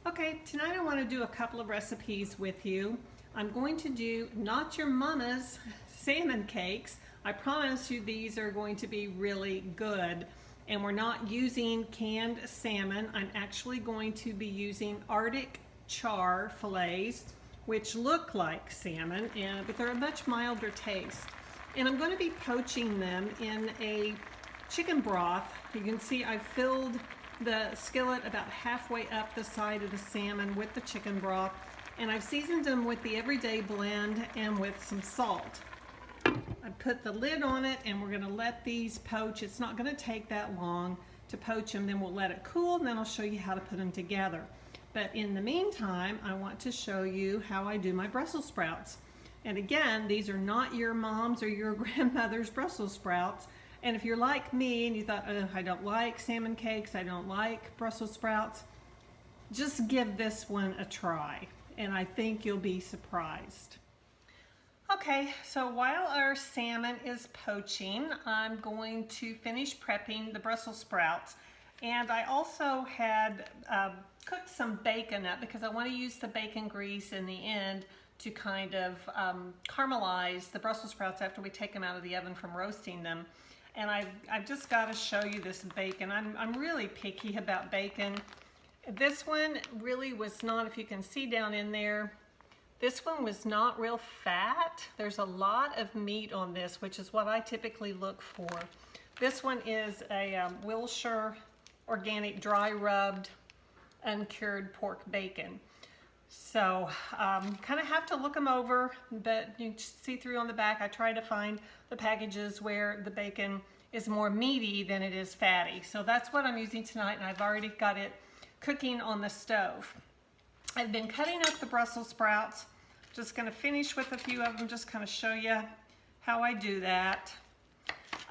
Okay, tonight I want to do a couple of recipes with you. I'm going to do Not Your Mama's salmon cakes. I promise you these are going to be really good. And we're not using canned salmon. I'm actually going to be using Arctic char fillets, which look like salmon, but they're a much milder taste. And I'm going to be poaching them in a chicken broth. You can see I filled the skillet about halfway up the side of the salmon with the chicken broth, and I've seasoned them with the everyday blend and with some salt. I put the lid on it and we're going to let these poach. It's not going to take that long to poach them, then we'll let it cool and then I'll show you how to put them together. But in the meantime, I want to show you how I do my Brussels sprouts. And again, these are not your mom's or your grandmother's Brussels sprouts. And if you're like me and you thought, oh, I don't like salmon cakes, I don't like Brussels sprouts, just give this one a try. And I think you'll be surprised. Okay, so while our salmon is poaching, I'm going to finish prepping the Brussels sprouts. And I also had cooked some bacon up because I want to use the bacon grease in the end to kind of caramelize the Brussels sprouts after we take them out of the oven from roasting them. And I've just got to show you this bacon. I'm really picky about bacon. This one really was not, if you can see down in there, this one was not real fat. There's a lot of meat on this, which is what I typically look for. This one is a Wilshire organic dry rubbed uncured pork bacon. So kind of have to look them over, but you see through on the back. I try to find the packages where the bacon is more meaty than it is fatty. So that's what I'm using tonight, and I've already got it cooking on the stove. I've been cutting up the Brussels sprouts. Just going to finish with a few of them, just kind of show you how I do that.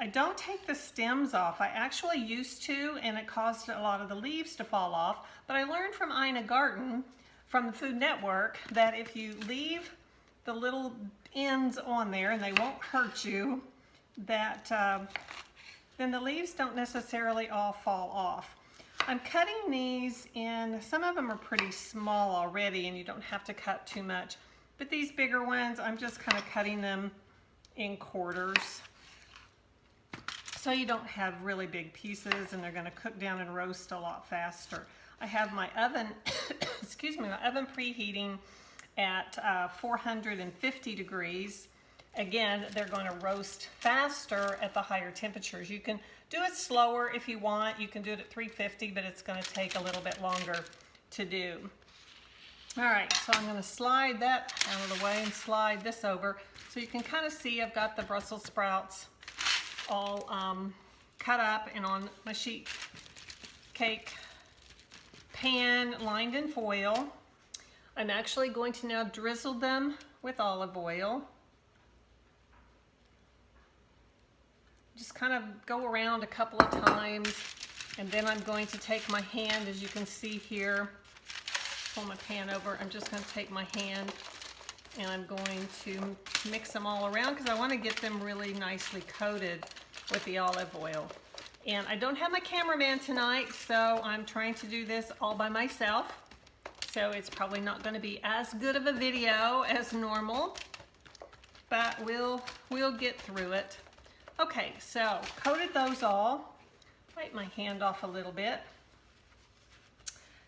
I don't take the stems off. I actually used to, and it caused a lot of the leaves to fall off, but I learned from Ina Garten from the Food Network that if you leave the little ends on there and they won't hurt you, that then the leaves don't necessarily all fall off. I'm cutting these in, some of them are pretty small already and you don't have to cut too much, but these bigger ones, I'm just kind of cutting them in quarters so you don't have really big pieces and they're going to cook down and roast a lot faster. I have my oven, excuse me, my oven preheating at 450 degrees. Again, they're going to roast faster at the higher temperatures. You can do it slower if you want. You can do it at 350, but it's going to take a little bit longer to do. All right, so I'm going to slide that out of the way and slide this over. So you can kind of see I've got the Brussels sprouts all cut up and on my sheet cake pan lined in foil. I'm actually going to now drizzle them with olive oil. Just kind of go around a couple of times, and then I'm going to take my hand, as you can see here, pull my pan over. I'm just going to take my hand and I'm going to mix them all around because I want to get them really nicely coated with the olive oil. And I don't have my cameraman tonight, so I'm trying to do this all by myself. So it's probably not going to be as good of a video as normal, but we'll get through it. Okay, so coated those all. Wipe my hand off a little bit.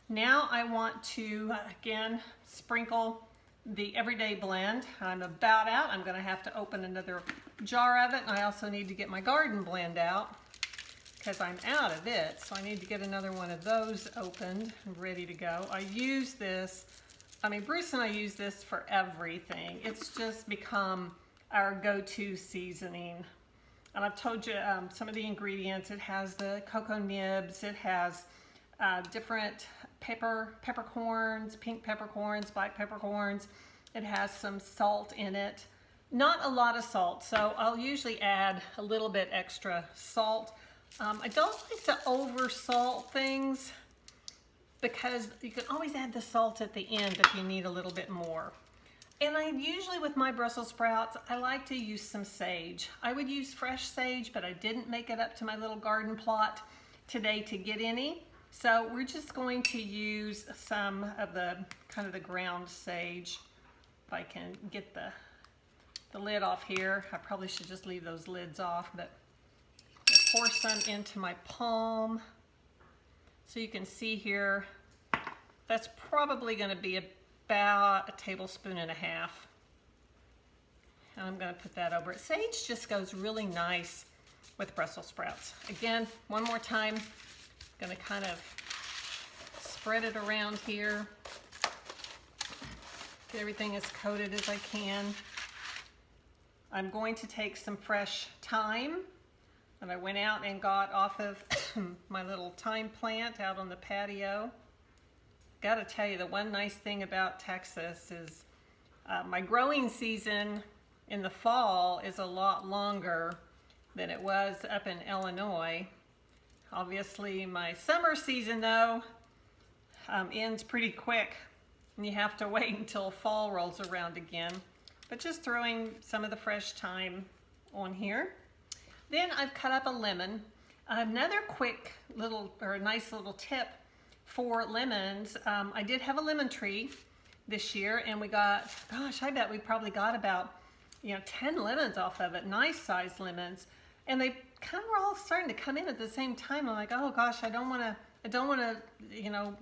Now I want to, again, sprinkle the everyday blend. I'm about out. I'm going to have to open another jar of it, and I also need to get my garden blend out because I'm out of it, so I need to get another one of those opened and ready to go. I use this, Bruce and I use this for everything. It's just become our go-to seasoning. And I've told you some of the ingredients. It has the cocoa nibs, it has different peppercorns, pink peppercorns, black peppercorns. It has some salt in it. Not a lot of salt, so I'll usually add a little bit extra salt. I don't like to over salt things because you can always add the salt at the end if you need a little bit more. And I usually, with my Brussels sprouts, I like to use some sage. I would use fresh sage, but I didn't make it up to my little garden plot today to get any. So we're just going to use some of the kind of the ground sage. If I can get the lid off here. I probably should just leave those lids off, but I'll pour some into my palm. So you can see here, that's probably going to be about 1.5 tablespoons. And I'm going to put that over it. Sage just goes really nice with Brussels sprouts. Again, one more time, I'm going to kind of spread it around here. Get everything as coated as I can. I'm going to take some fresh thyme that I went out and got off of my little thyme plant out on the patio. Got to tell you, the one nice thing about Texas is my growing season in the fall is a lot longer than it was up in Illinois. Obviously, my summer season, though, ends pretty quick, and you have to wait until fall rolls around again. But just throwing some of the fresh thyme on here. Then I've cut up a lemon. Another quick little, or nice little tip for lemons. I did have a lemon tree this year, and we got, gosh, I bet we probably got about 10 lemons off of it, nice sized lemons. And they kind of were all starting to come in at the same time. I'm like, oh gosh, I don't want to,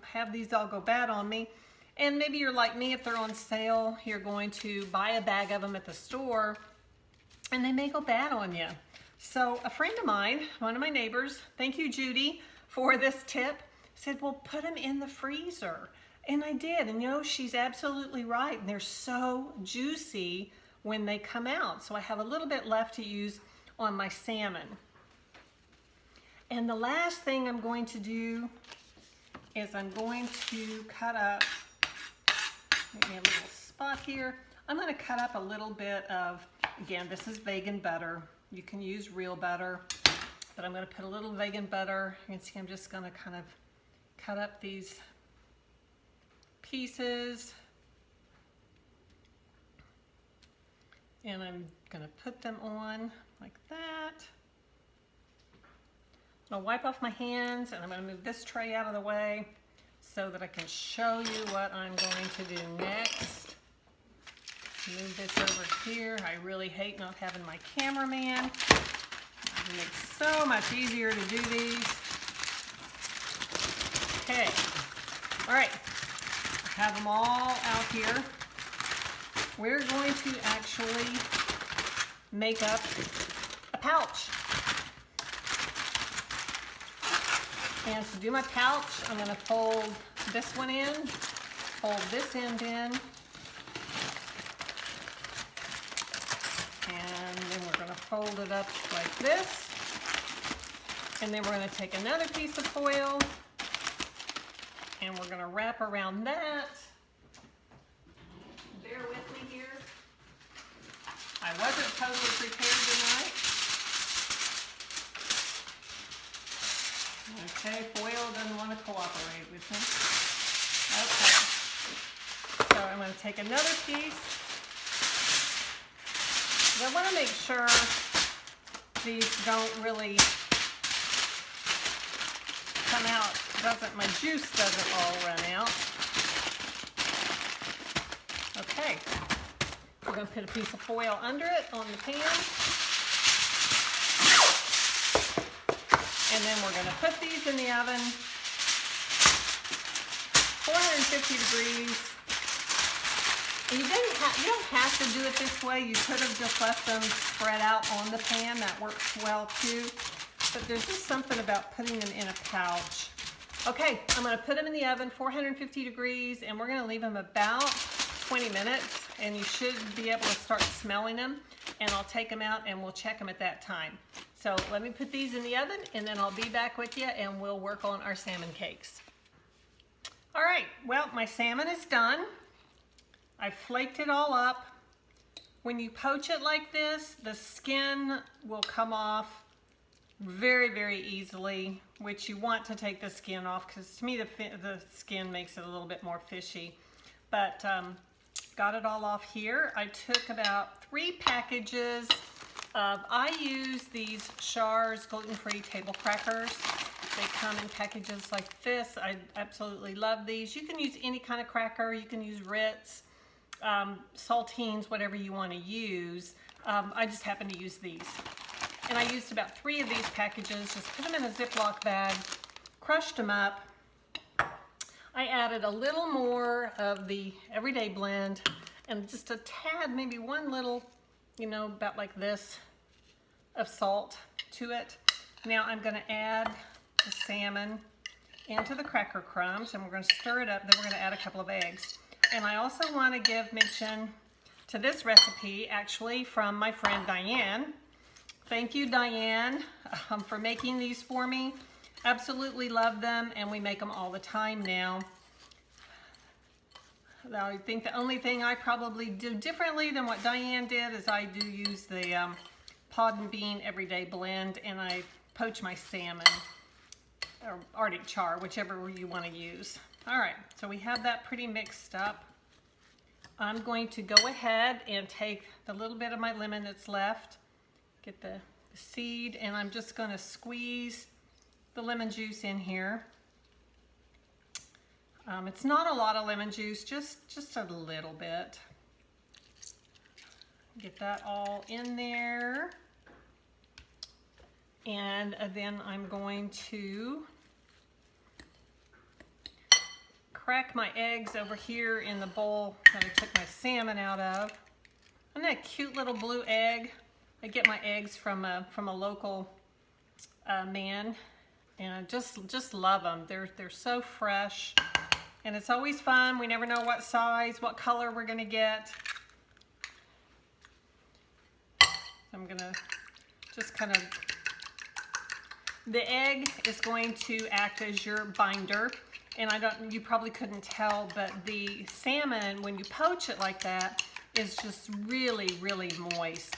have these all go bad on me. And maybe you're like me, if they're on sale, you're going to buy a bag of them at the store, and they may go bad on you. So a friend of mine, one of my neighbors, thank you, Judy, for this tip, said, well, put them in the freezer. And I did, and she's absolutely right. And they're so juicy when they come out. So I have a little bit left to use on my salmon. And the last thing I'm going to do is I'm going to cut up, maybe a little spot here. I'm going to cut up a little bit of, again, this is vegan butter. You can use real butter, but I'm going to put a little vegan butter. You can see I'm just going to kind of cut up these pieces. And I'm going to put them on like that. I'm going to wipe off my hands, and I'm going to move this tray out of the way so that I can show you what I'm going to do next. Move this over here. I really hate not having my cameraman. It makes it so much easier to do these. Okay. All right. I have them all out here. We're going to actually make up a pouch. And to do my pouch, I'm going to fold this one in, fold this end in, and then we're going to fold it up like this. And then we're going to take another piece of foil, and we're going to wrap around that. Bear with me here. I wasn't totally prepared tonight. Okay, foil doesn't want to cooperate with me. Okay. So I'm going to take another piece. I want to make sure these don't really come out, my juice doesn't all run out. Okay. We're going to put a piece of foil under it on the pan. And then we're going to put these in the oven, 450 degrees. And you don't have to do it this way. You could have just left them spread out on the pan. That works well too. But there's just something about putting them in a pouch. Okay, I'm going to put them in the oven, 450 degrees, and we're going to leave them about 20 minutes. And you should be able to start smelling them. And I'll take them out and we'll check them at that time. So let me put these in the oven, and then I'll be back with you and we'll work on our salmon cakes. All right, well, my salmon is done. I've flaked it all up. When you poach it like this, the skin will come off very, very easily, which you want to take the skin off because to me the skin makes it a little bit more fishy. But got it all off here. I took about 3 packages of, I use these Char's gluten-free table crackers. They come in packages like this. I absolutely love these. You can use any kind of cracker. You can use Ritz, saltines, whatever you want to use. I just happen to use these. And I used about 3 of these packages, just put them in a Ziploc bag, crushed them up. I added a little more of the everyday blend and just a tad, maybe one little, you know, about like this of salt to it. Now I'm going to add the salmon into the cracker crumbs and we're going to stir it up. Then we're going to add a couple of eggs. And I also want to give mention to this recipe, actually from my friend Diane. Thank you, Diane, for making these for me. Absolutely love them, and we make them all the time now. I think the only thing I probably do differently than what Diane did is I do use the pod and bean everyday blend, and I poach my salmon or Arctic char, whichever you want to use. All right, so we have that pretty mixed up. I'm going to go ahead and take the little bit of my lemon that's left, get the seed, and I'm just going to squeeze the lemon juice in here. It's not a lot of lemon juice, just a little bit. Get that all in there. And then I'm going to crack my eggs over here in the bowl that I took my salmon out of. Isn't that a cute little blue egg? I get my eggs from a local man, and I just love them. They're so fresh, and it's always fun. We never know what size, what color we're gonna get. I'm gonna just kind of, the egg is going to act as your binder, and you probably couldn't tell, but the salmon, when you poach it like that, is just really, really moist.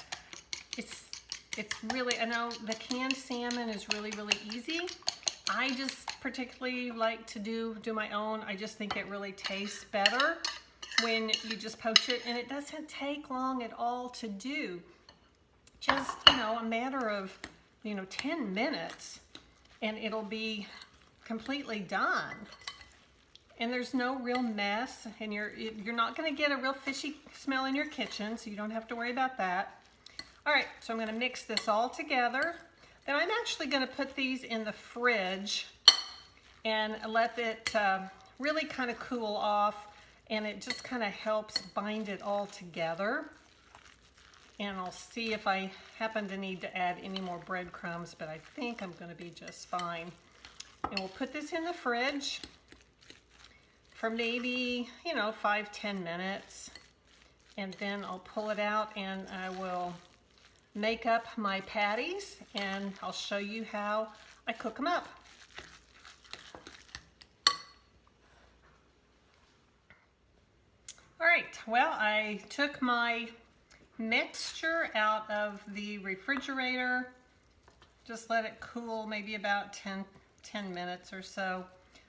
It's really, I know the canned salmon is really, really easy. I just particularly like to do my own. I just think it really tastes better when you just poach it, and it doesn't take long at all to do. Just, you know, a matter of, 10 minutes, and it'll be completely done. And there's no real mess, and you're not going to get a real fishy smell in your kitchen, so you don't have to worry about that. All right, so I'm going to mix this all together. Then I'm actually going to put these in the fridge and let it really kind of cool off, and it just kind of helps bind it all together. And I'll see if I happen to need to add any more breadcrumbs, but I think I'm going to be just fine. And we'll put this in the fridge for maybe, 5-10 minutes. And then I'll pull it out and I will make up my patties, and I'll show you how I cook them up. All right, well, I took my mixture out of the refrigerator, just let it cool maybe about 10 minutes or so.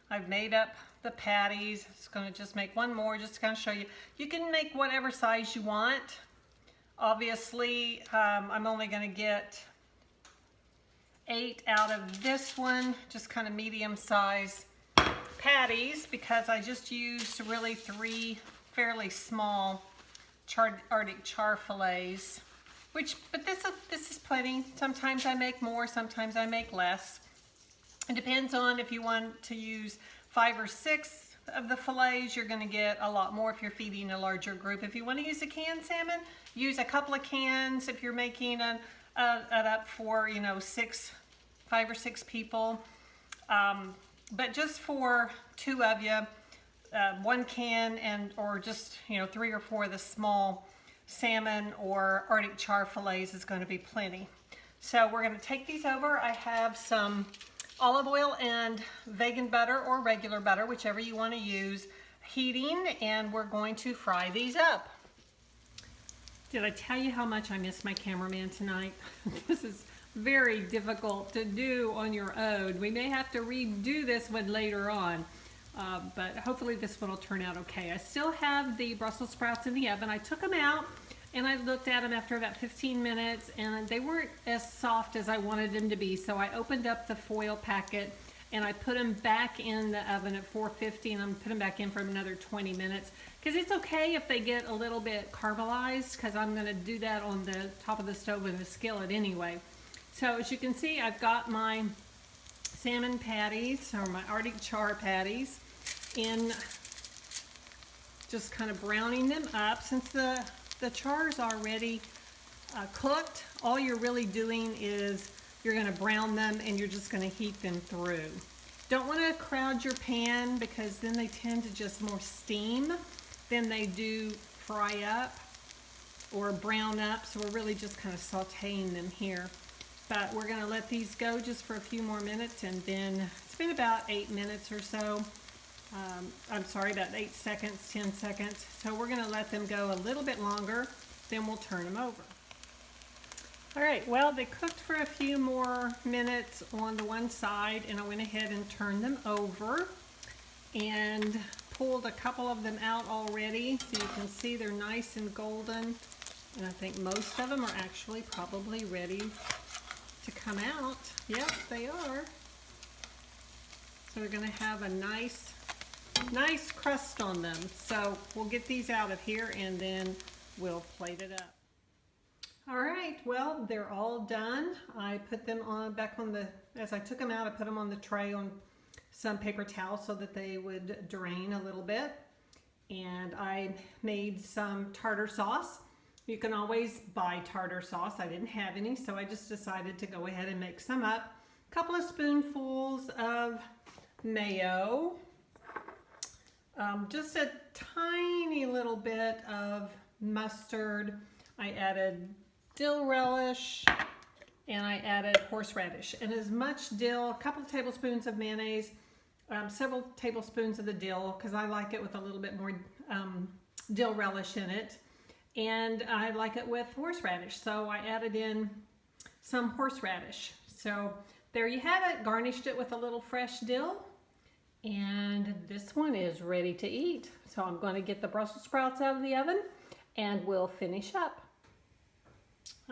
I've made up the patties. It's going to just make one more just to kind of show you. You can make whatever size you want. Obviously, I'm only going to get 8 out of this one, just kind of medium size patties, because I just used really 3 fairly small Arctic char fillets, but this is plenty. Sometimes I make more, sometimes I make less. It depends on if you want to use 5 or 6 of the fillets, you're going to get a lot more if you're feeding a larger group. If you want to use a canned salmon, use a couple of cans if you're making it up for 5 or 6 people. But just for 2 of you, 1 can or just 3 or 4 of the small salmon or Arctic char fillets is going to be plenty. So we're going to take these over. I have some olive oil and vegan butter or regular butter, whichever you want to use, heating, and we're going to fry these up. Did I tell you how much I miss my cameraman tonight? This is very difficult to do on your own. We may have to redo this one later on, but hopefully this one will turn out okay. I still have the Brussels sprouts in the oven. I took them out and I looked at them after about 15 minutes, and they weren't as soft as I wanted them to be, so I opened up the foil packet and I put them back in the oven at 450, and I'm putting them back in for another 20 minutes. Because it's okay if they get a little bit caramelized, because I'm going to do that on the top of the stove in the skillet anyway. So as you can see, I've got my salmon patties, or my Arctic char patties, in just kind of browning them up. Since the char is already cooked, all you're really doing is you're going to brown them, and you're just going to heat them through. Don't want to crowd your pan, because then they tend to just more steam than they do fry up or brown up. So we're really just kind of sauteing them here. But we're going to let these go just for a few more minutes, and then it's been about 8 minutes or so. I'm sorry, about 8 seconds, 10 seconds. So we're going to let them go a little bit longer, then we'll turn them over. All right, well, they cooked for a few more minutes on the one side, and I went ahead and turned them over and pulled a couple of them out already. So you can see they're nice and golden, and I think most of them are actually probably ready to come out. Yep, they are. So they're going to have a nice crust on them. So we'll get these out of here, and then we'll plate it up. All right, well, they're all done. I put them on back on the, as I took them out, I put them on the tray on some paper towel so that they would drain a little bit. And I made some tartar sauce. You can always buy tartar sauce. I didn't have any, so I just decided to go ahead and make some up. A couple of spoonfuls of mayo. Just a tiny little bit of mustard. I added dill relish, and I added horseradish, and as much dill, a couple of tablespoons of mayonnaise, several tablespoons of the dill, because I like it with a little bit more dill relish in it, and I like it with horseradish, so I added in some horseradish. So there you have it, garnished it with a little fresh dill, and this one is ready to eat. So I'm going to get the Brussels sprouts out of the oven, and we'll finish up.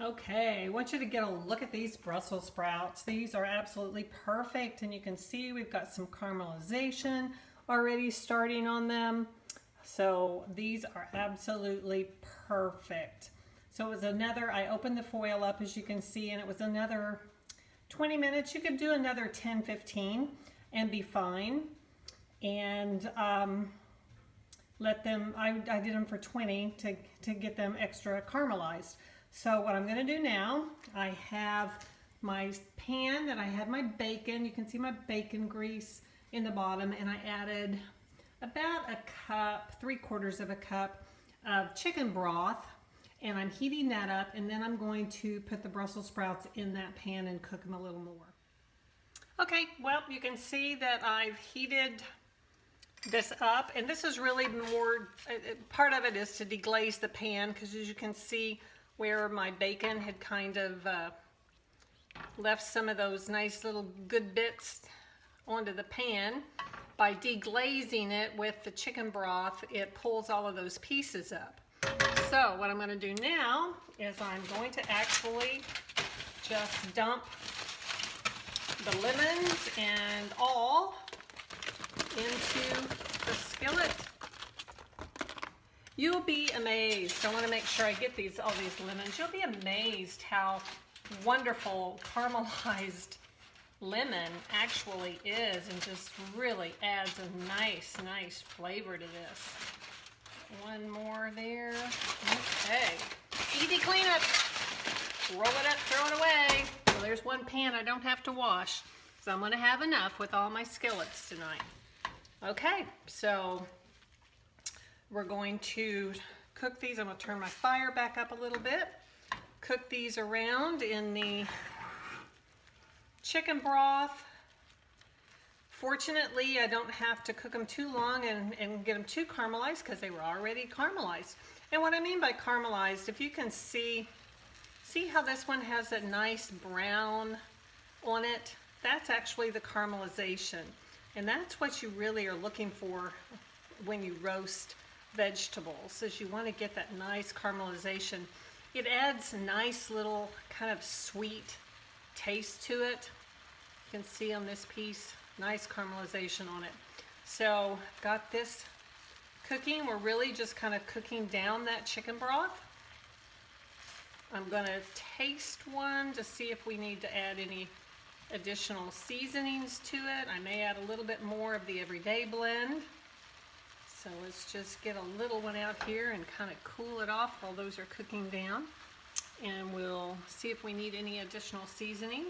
Okay, I want you to get a look at these Brussels sprouts. These are absolutely perfect, and you can see we've got some caramelization already starting on them. So these are absolutely perfect. So it was another, I opened the foil up, as you can see, and it was another 20 minutes. You could do another 10, 15 and be fine. And let them, I did them for 20 to get them extra caramelized. So what I'm going to do now, I have my pan that I had my bacon. You can see my bacon grease in the bottom, and I added about a cup, 3/4 of a cup of chicken broth, and I'm heating that up, and then I'm going to put the Brussels sprouts in that pan and cook them a little more. Okay, well, you can see that I've heated this up, and this is really more, part of it is to deglaze the pan, because as you can see, where my bacon had kind of left some of those nice little good bits onto the pan. By deglazing it with the chicken broth, it pulls all of those pieces up. So what I'm going to do now is I'm going to actually just dump the lemons and all into the skillet. You'll be amazed. I want to make sure I get all these lemons. You'll be amazed how wonderful caramelized lemon actually is, and just really adds a nice flavor to this. One more there. Okay. Easy cleanup. Roll it up, throw it away. Well, there's one pan I don't have to wash, so I'm going to have enough with all my skillets tonight. Okay, so we're going to cook these. I'm going to turn my fire back up a little bit. Cook these around in the chicken broth. Fortunately, I don't have to cook them too long and get them too caramelized, because they were already caramelized. And what I mean by caramelized, if you can see how this one has a nice brown on it? That's actually the caramelization. And that's what you really are looking for when you roast vegetables, is you want to get that nice caramelization. It adds a nice little kind of sweet taste to it. You can see on this piece Nice caramelization on it. So got this cooking. We're really just kind of cooking down that chicken broth. I'm going to taste one to see if we need to add any additional seasonings to it. I may add a little bit more of the everyday blend. So let's just get a little one out here and kind of cool it off while those are cooking down. And we'll see if we need any additional seasoning.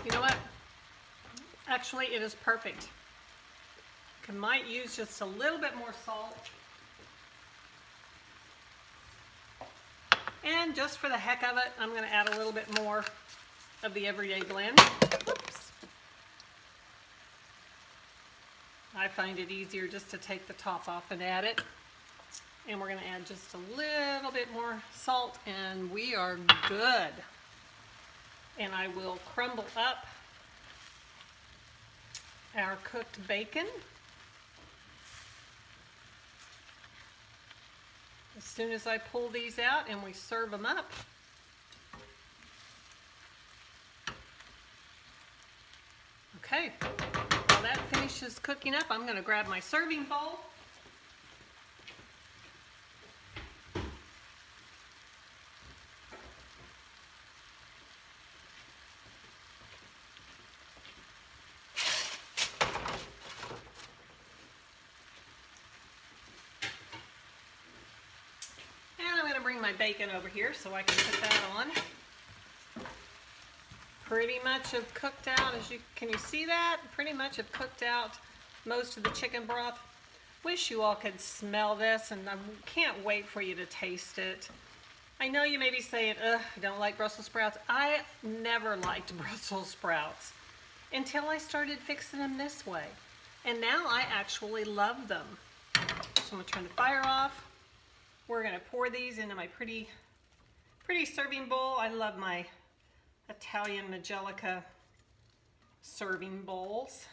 You know what? Actually, it is perfect. I might use just a little bit more salt. And just for the heck of it, I'm going to add a little bit more of the everyday blend. Whoops. I find it easier just to take the top off and add it. And we're going to add just a little bit more salt and we are good. And I will crumble up our cooked bacon. As soon as I pull these out and we serve them up. Okay, while that finishes cooking up, I'm going to grab my serving bowl. Bring my bacon over here so I can put that on. Pretty much have cooked out, can you see that? Pretty much have cooked out most of the chicken broth. Wish you all could smell this, and I can't wait for you to taste it. I know you may be saying, ugh, I don't like Brussels sprouts. I never liked Brussels sprouts until I started fixing them this way. And now I actually love them. So I'm gonna turn the fire off. We're going to pour these into my pretty serving bowl. I love my Italian Majolica serving bowls.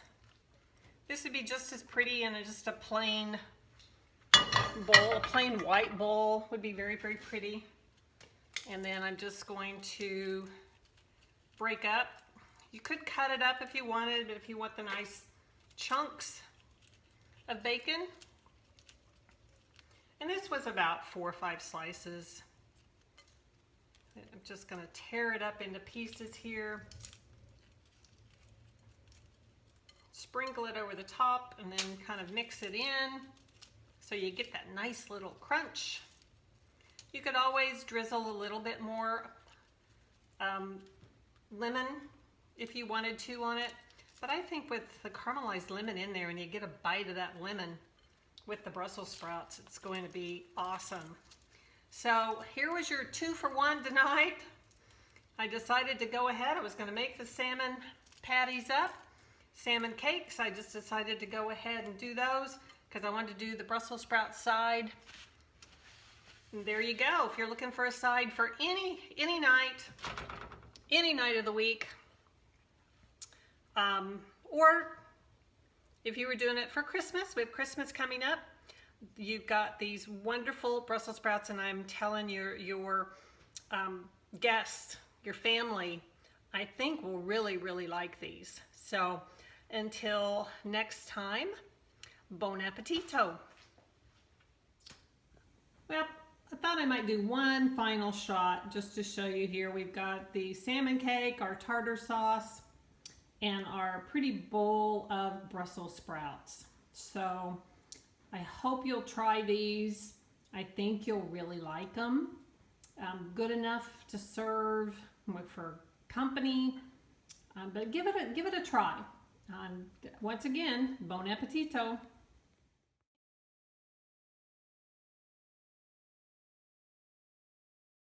This would be just as pretty in just a plain bowl. A plain white bowl would be very, very pretty. And then I'm just going to break up. You could cut it up if you wanted, but if you want the nice chunks of bacon. And this was about 4 or 5 slices. I'm just going to tear it up into pieces here. Sprinkle it over the top and then kind of mix it in so you get that nice little crunch. You could always drizzle a little bit more lemon if you wanted to on it. But I think with the caramelized lemon in there and you get a bite of that lemon with the Brussels sprouts, it's going to be awesome. So here was your 2 for 1 tonight. I decided to go ahead. I was going to make the salmon patties up, salmon cakes. I just decided to go ahead and do those because I wanted to do the Brussels sprout side. And there you go. If you're looking for a side for any night of the week, or if you were doing it for Christmas, we have Christmas coming up. You've got these wonderful Brussels sprouts, and I'm telling you, your guests, your family, I think will really, really like these. So until next time, bon appetito. Well, I thought I might do one final shot just to show you here. We've got the salmon cake, our tartar sauce, and our pretty bowl of Brussels sprouts. So I hope you'll try these. I think you'll really like them. Good enough to serve for company, but give it a try. Once again, bon appetito.